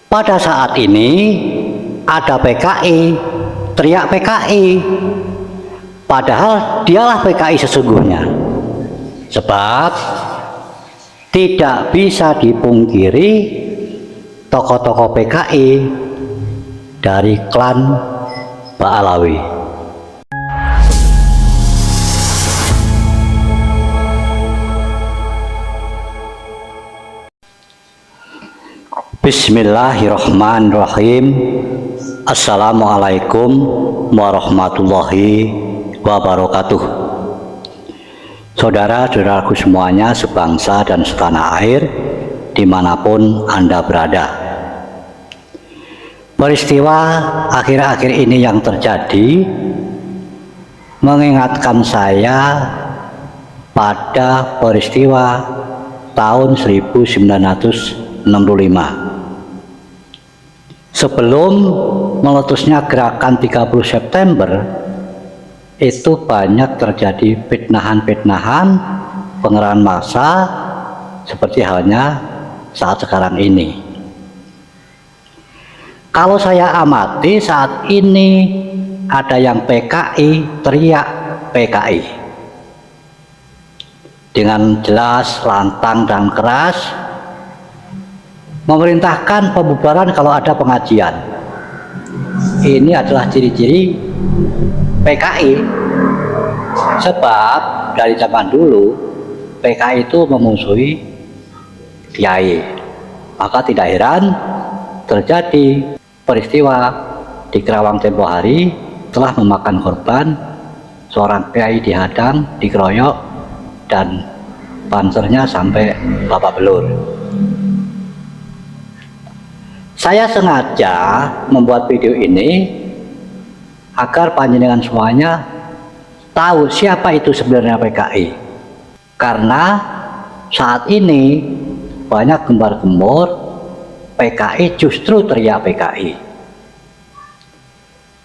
Pada saat ini ada PKI, teriak PKI, padahal dialah PKI sesungguhnya. Sebab tidak bisa dipungkiri tokoh-tokoh PKI dari klan Ba'alawi. Bismillahirrahmanirrahim. Assalamualaikum warahmatullahi wabarakatuh. Saudara-saudaraku semuanya, sebangsa dan setanah air, dimanapun Anda berada. Peristiwa akhir-akhir ini yang terjadi mengingatkan saya pada peristiwa tahun 1965. Sebelum meletusnya gerakan 30 September, itu banyak terjadi fitnahan-fitnahan, pengerahan massa, seperti halnya saat sekarang ini. Kalau saya amati saat ini, ada yang PKI teriak PKI dengan jelas, lantang dan keras, memerintahkan pembubaran kalau ada pengajian. Ini adalah ciri-ciri PKI. Sebab dari zaman dulu PKI itu memusuhi kiai. Maka tidak heran terjadi peristiwa di Kerawang tempo hari telah memakan korban, seorang kiai dihadang, dikeroyok, dan pansernya sampai babak belur. Saya sengaja membuat video ini agar panjenengan semuanya tahu siapa itu sebenarnya PKI. Karena saat ini banyak gembar-gembor PKI justru teriak PKI.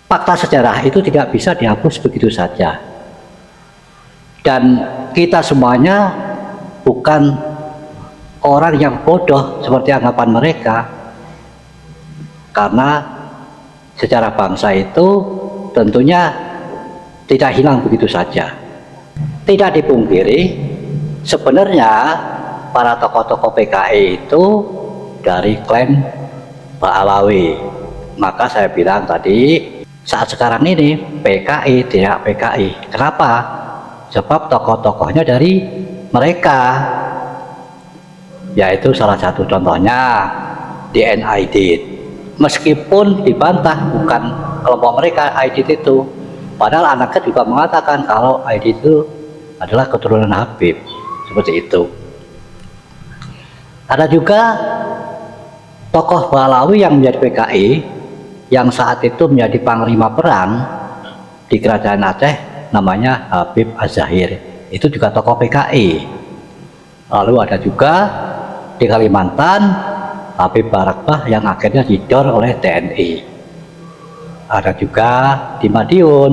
Fakta sejarah itu tidak bisa dihapus begitu saja. Dan kita semuanya bukan orang yang bodoh seperti anggapan mereka. Karena sejarah bangsa itu tentunya tidak hilang begitu saja. Tidak dipungkiri, sebenarnya para tokoh-tokoh PKI itu dari klan Ba'alawi. Maka saya bilang tadi, saat sekarang ini PKI tidak PKI. Kenapa? Sebab tokoh-tokohnya dari mereka. Yaitu salah satu contohnya DN Aidit. Meskipun dibantah bukan kelompok mereka Aidit itu, padahal anaknya juga mengatakan kalau Aidit itu adalah keturunan Habib, seperti itu. Ada juga tokoh Ba'alawi yang menjadi PKI, yang saat itu menjadi panglima perang di kerajaan Aceh, namanya Habib Az-Zahir. Itu juga tokoh PKI. Lalu ada juga di Kalimantan Habib Barakbah yang akhirnya didor oleh TNI. Ada juga di Madiun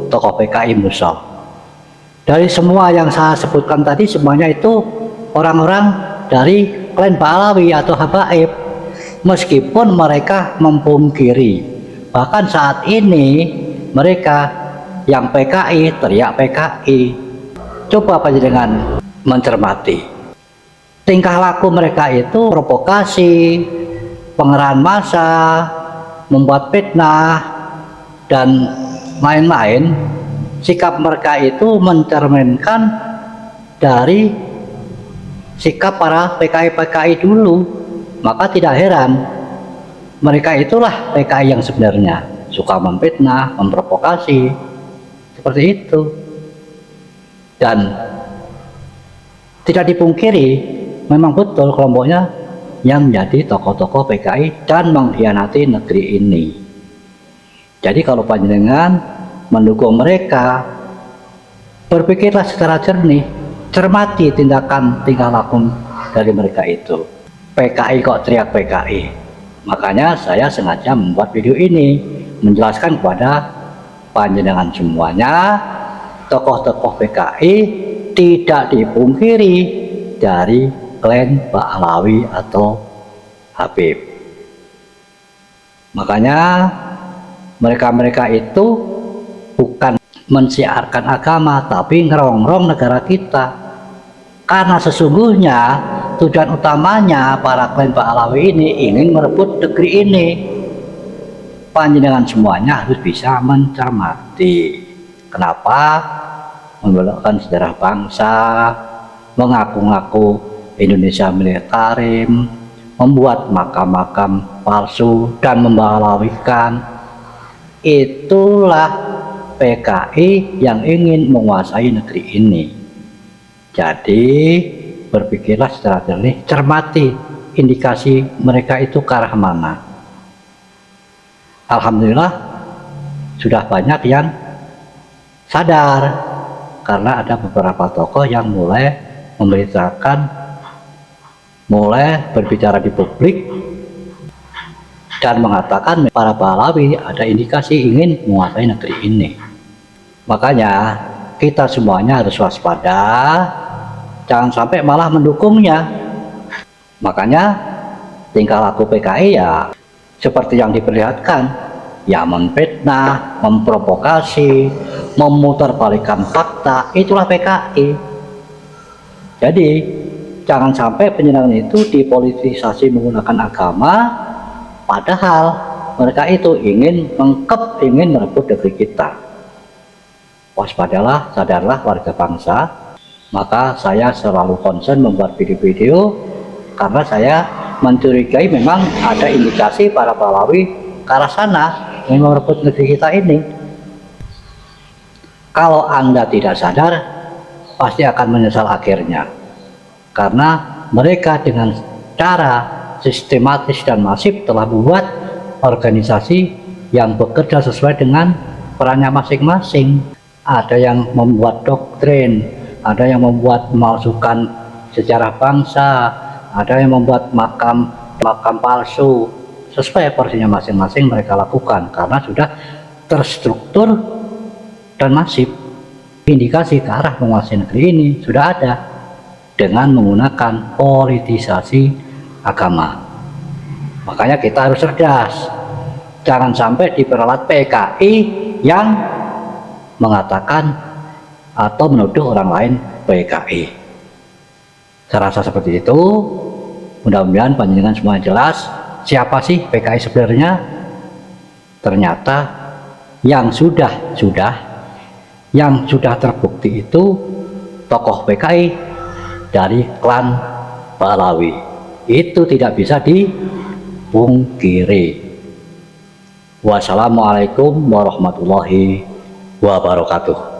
tokoh PKI Musa. Dari semua yang saya sebutkan tadi, semuanya itu orang-orang dari klan Ba'alawi atau Habaib. Meskipun mereka memungkiri, bahkan saat ini mereka yang PKI teriak PKI. Coba panjenengan mencermati tingkah laku mereka itu provokasi, pengerahan massa, membuat fitnah, dan lain-lain. Sikap mereka itu mencerminkan dari sikap para PKI-PKI dulu. Maka tidak heran mereka itulah PKI yang sebenarnya, suka memfitnah, memprovokasi, seperti itu. Dan tidak dipungkiri, memang betul kelompoknya yang menjadi tokoh-tokoh PKI dan mengkhianati negeri ini. Jadi kalau panjenengan mendukung mereka, berpikirlah secara jernih, cermati tindakan tingkah laku dari mereka itu. PKI kok teriak PKI? Makanya saya sengaja membuat video ini menjelaskan kepada panjenengan semuanya, tokoh-tokoh PKI tidak dipungkiri dari klan Ba'alawi atau Habib. Makanya mereka-mereka itu bukan mensiarkan agama, tapi ngerongrong negara kita. Karena sesungguhnya tujuan utamanya para klan Pahlawi ini ingin merebut negeri ini. Panjenengan semuanya harus bisa mencermati kenapa membelokkan sejarah bangsa, mengaku-ngaku Indonesia militarisme, membuat makam-makam palsu dan membahlawikan. Itulah PKI yang ingin menguasai negeri ini. Jadi berpikirlah secara jernih, cermati indikasi mereka itu ke arah mana. Alhamdulillah sudah banyak yang sadar, karena ada beberapa tokoh yang mulai memberitakan, mulai berbicara di publik dan mengatakan para Pahlawi ada indikasi ingin menguasai negeri ini. Makanya kita semuanya harus waspada, jangan sampai malah mendukungnya. Makanya tingkah laku PKI ya seperti yang diperlihatkan, ya memfitnah, memprovokasi, memutarbalikkan fakta, itulah PKI. Jadi jangan sampai penyenangan itu dipolitisasi menggunakan agama, padahal mereka itu ingin mengkep, ingin merebut negeri kita. Waspadalah, sadarlah warga bangsa. Maka saya selalu concern membuat video-video karena saya mencurigai memang ada indikasi para Pahlawi ke arah sana ingin merebut negeri kita ini. Kalau Anda tidak sadar, pasti akan menyesal akhirnya, karena mereka dengan cara sistematis dan masif telah membuat organisasi yang bekerja sesuai dengan perannya masing-masing. Ada yang membuat doktrin, ada yang membuat memalsukan sejarah bangsa, ada yang membuat makam palsu. Sesuai porsinya masing-masing mereka lakukan karena sudah terstruktur dan masif. Indikasi ke arah menguasai negeri ini sudah ada dengan menggunakan politisasi agama. Makanya kita harus cerdas, jangan sampai diperalat PKI yang mengatakan atau menuduh orang lain PKI. Saya rasa seperti itu. Mudah-mudahan panjenengan semua jelas siapa sih PKI sebenarnya. Ternyata yang sudah terbukti itu tokoh PKI dari klan Pahlawi. Itu tidak bisa dipungkiri. Wassalamualaikum warahmatullahi wabarakatuh.